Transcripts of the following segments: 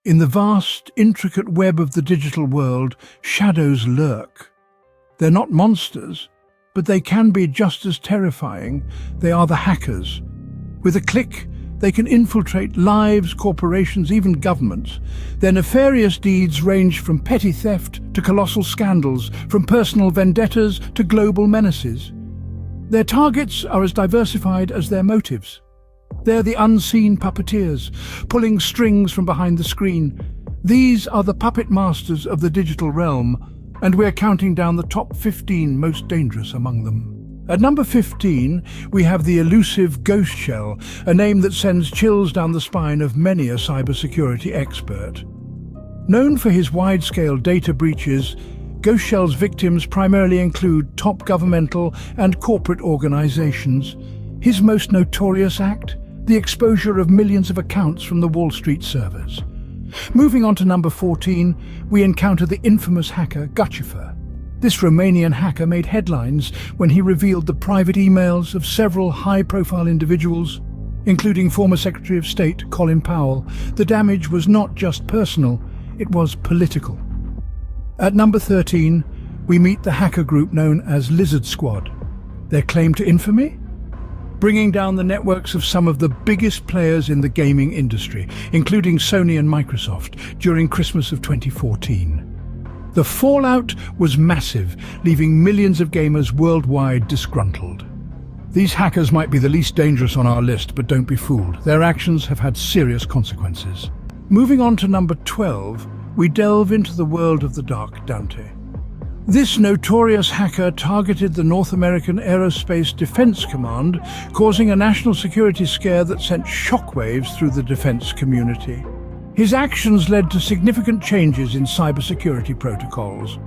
In the vast, intricate web of the digital world, shadows lurk. They're not monsters, but they can be just as terrifying. They are the hackers. With a click, they can infiltrate lives, corporations, even governments. Their nefarious deeds range from petty theft to colossal scandals, from personal vendettas to global menaces. Their targets are as diversified as their motives. They're the unseen puppeteers, pulling strings from behind the screen. These are the puppet masters of the digital realm, and we're counting down the top 15 most dangerous among them. At number 15, we have the elusive Ghost Shell, a name that sends chills down the spine of many a cybersecurity expert. Known for his wide-scale data breaches, Ghost Shell's victims primarily include top governmental and corporate organizations. His most notorious act? The exposure of millions of accounts from the Wall Street servers. Moving on to number 14, we encounter the infamous hacker Guccifer. This Romanian hacker made headlines when he revealed the private emails of several high-profile individuals, including former Secretary of State Colin Powell. The damage was not just personal, it was political. At number 13, we meet the hacker group known as Lizard Squad. Their claim to infamy? Bringing down the networks of some of the biggest players in the gaming industry, including Sony and Microsoft, during Christmas of 2014. The fallout was massive, leaving millions of gamers worldwide disgruntled. These hackers might be the least dangerous on our list, but don't be fooled. Their actions have had serious consequences. Moving on to number 12, we delve into the world of the Dark Dante. This notorious hacker targeted the North American Aerospace Defense Command, causing a national security scare that sent shockwaves through the defense community. His actions led to significant changes in cybersecurity protocols.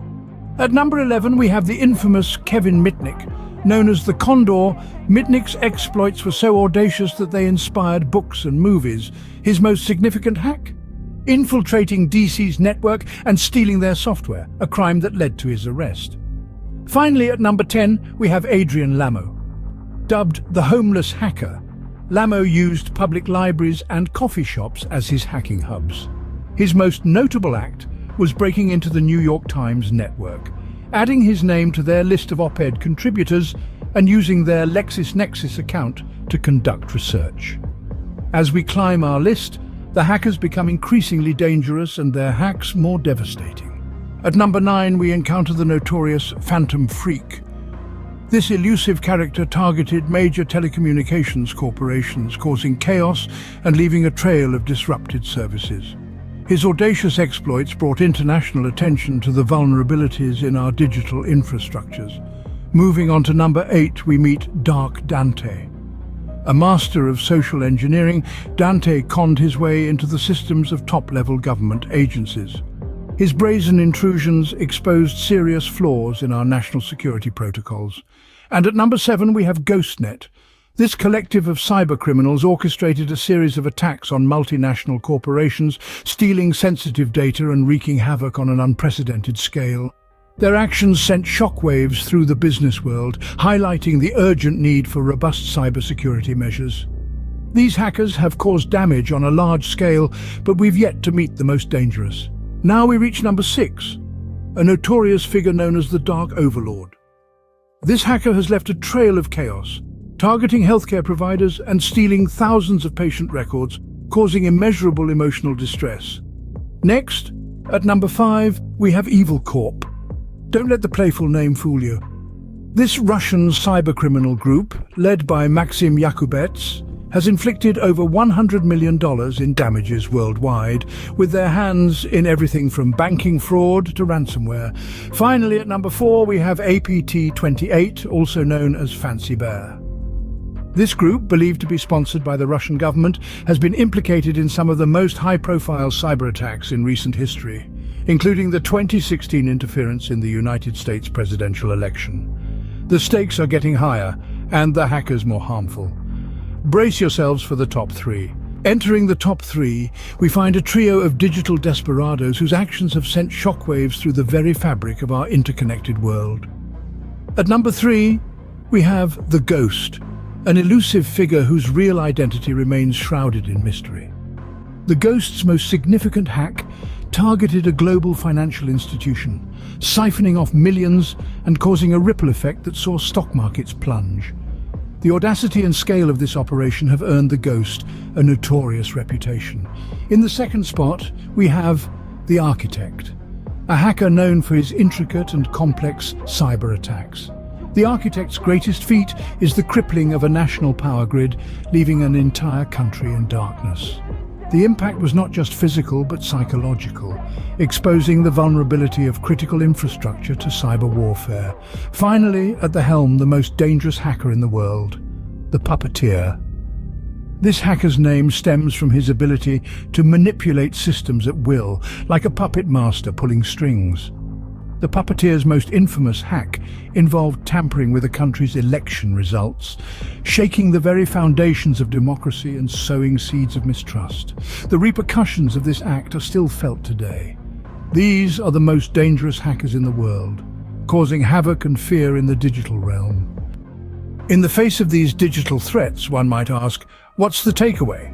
At number 11, we have the infamous Kevin Mitnick. Known as the Condor, Mitnick's exploits were so audacious that they inspired books and movies. His most significant hack? Infiltrating DC's network and stealing their software, a crime that led to his arrest. Finally, at number 10, we have Adrian Lamo. Dubbed the Homeless Hacker, Lamo used public libraries and coffee shops as his hacking hubs. His most notable act was breaking into the New York Times network, adding his name to their list of op-ed contributors and using their LexisNexis account to conduct research. As we climb our list, the hackers become increasingly dangerous and their hacks more devastating. At number 9, we encounter the notorious Phantom Freak. This elusive character targeted major telecommunications corporations, causing chaos and leaving a trail of disrupted services. His audacious exploits brought international attention to the vulnerabilities in our digital infrastructures. Moving on to number 8, we meet Dark Dante. A master of social engineering, Dante conned his way into the systems of top-level government agencies. His brazen intrusions exposed serious flaws in our national security protocols. And at number 7, we have GhostNet. This collective of cybercriminals orchestrated a series of attacks on multinational corporations, stealing sensitive data and wreaking havoc on an unprecedented scale. Their actions sent shockwaves through the business world, highlighting the urgent need for robust cybersecurity measures. These hackers have caused damage on a large scale, but we've yet to meet the most dangerous. Now we reach number 6, a notorious figure known as the Dark Overlord. This hacker has left a trail of chaos, targeting healthcare providers and stealing thousands of patient records, causing immeasurable emotional distress. Next, at number 5, we have Evil Corp. Don't let the playful name fool you. This Russian cybercriminal group, led by Maxim Yakubets, has inflicted over $100 million in damages worldwide, with their hands in everything from banking fraud to ransomware. Finally, at number 4, we have APT28, also known as Fancy Bear. This group, believed to be sponsored by the Russian government, has been implicated in some of the most high-profile cyber attacks in recent history, including the 2016 interference in the United States presidential election. The stakes are getting higher, and the hackers more harmful. Brace yourselves for the top 3. Entering the top 3, we find a trio of digital desperados whose actions have sent shockwaves through the very fabric of our interconnected world. At number 3, we have the Ghost, an elusive figure whose real identity remains shrouded in mystery. The Ghost's most significant hack targeted a global financial institution, siphoning off millions and causing a ripple effect that saw stock markets plunge. The audacity and scale of this operation have earned the Ghost a notorious reputation. In the second spot, we have the Architect, a hacker known for his intricate and complex cyber attacks. The Architect's greatest feat is the crippling of a national power grid, leaving an entire country in darkness. The impact was not just physical but psychological, exposing the vulnerability of critical infrastructure to cyber warfare. Finally, at the helm, the most dangerous hacker in the world, the Puppeteer. This hacker's name stems from his ability to manipulate systems at will, like a puppet master pulling strings. The Puppeteer's most infamous hack involved tampering with a country's election results, shaking the very foundations of democracy and sowing seeds of mistrust. The repercussions of this act are still felt today. These are the most dangerous hackers in the world, causing havoc and fear in the digital realm. In the face of these digital threats, one might ask, what's the takeaway?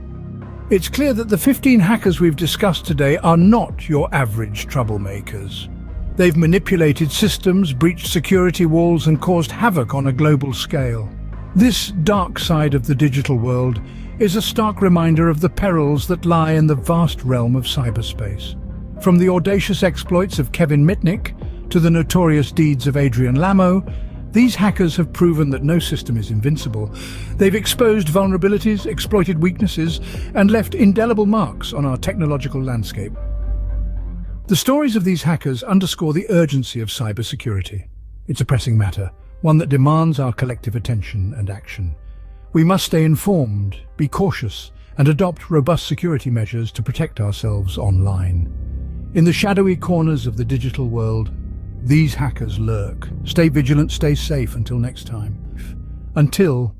It's clear that the 15 hackers we've discussed today are not your average troublemakers. They've manipulated systems, breached security walls, and caused havoc on a global scale. This dark side of the digital world is a stark reminder of the perils that lie in the vast realm of cyberspace. From the audacious exploits of Kevin Mitnick to the notorious deeds of Adrian Lamo, these hackers have proven that no system is invincible. They've exposed vulnerabilities, exploited weaknesses, and left indelible marks on our technological landscape. The stories of these hackers underscore the urgency of cybersecurity. It's a pressing matter, one that demands our collective attention and action. We must stay informed, be cautious, and adopt robust security measures to protect ourselves online. In the shadowy corners of the digital world, these hackers lurk. Stay vigilant, stay safe until next time. Until